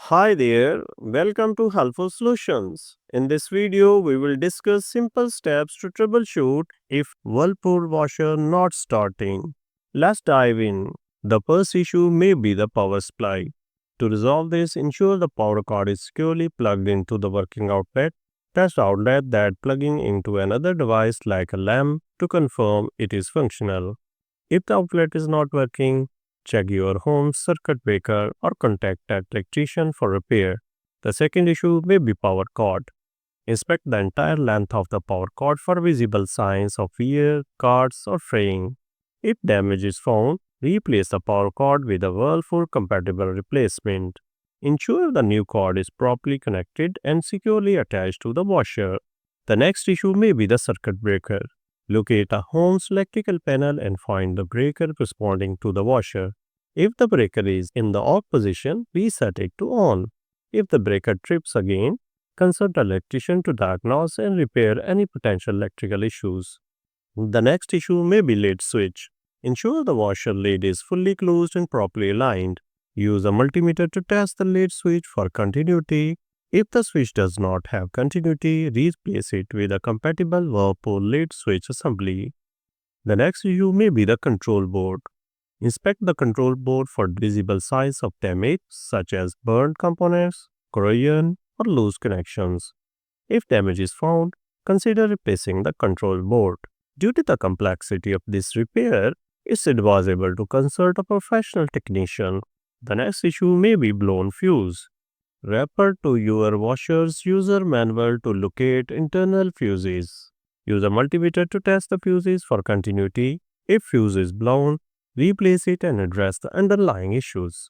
Hi there, welcome to Helpful Solutions. In this video, we will discuss simple steps to troubleshoot if Whirlpool washer not starting. Let's dive in. The first issue may be the power supply. To resolve this, ensure the power cord is securely plugged into the working outlet. Test outlet that plugging into another device like a lamp to confirm it is functional. If the outlet is not working, check your home's circuit breaker or contact an electrician for repair. The second issue may be power cord. Inspect the entire length of the power cord for visible signs of wear, cuts, or fraying. If damage is found, replace the power cord with a Whirlpool compatible replacement. Ensure the new cord is properly connected and securely attached to the washer. The next issue may be the circuit breaker. Locate a home's electrical panel and find the breaker corresponding to the washer. If the breaker is in the off position, reset it to on. If the breaker trips again, consult an electrician to diagnose and repair any potential electrical issues. The next issue may be lid switch. Ensure the washer lid is fully closed and properly aligned. Use a multimeter to test the lid switch for continuity. If the switch does not have continuity, replace it with a compatible Whirlpool lid switch assembly. The next issue may be the control board. Inspect the control board for visible signs of damage such as burned components, corrosion, or loose connections. If damage is found, consider replacing the control board. Due to the complexity of this repair, it's advisable to consult a professional technician. The next issue may be blown fuse. Refer to your washer's user manual to locate internal fuses. Use a multimeter to test the fuses for continuity. If fuse is blown, replace it and address the underlying issues.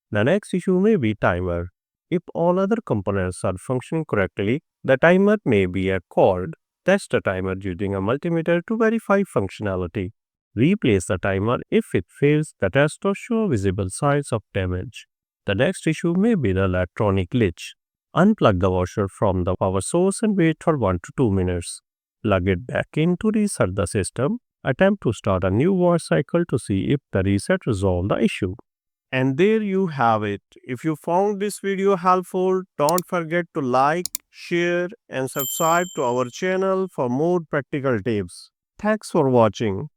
The next issue may be timer. If all other components are functioning correctly, the timer may be at fault. Test the timer using a multimeter to verify functionality. Replace the timer if it fails the test or show visible signs of damage. The next issue may be the electronic glitch. Unplug the washer from the power source and wait for 1 to 2 minutes. Plug it back in to reset the system. Attempt to start a new wash cycle to see if the reset resolved the issue. And there you have it. If you found this video helpful, don't forget to like, share, and subscribe to our channel for more practical tips. Thanks for watching.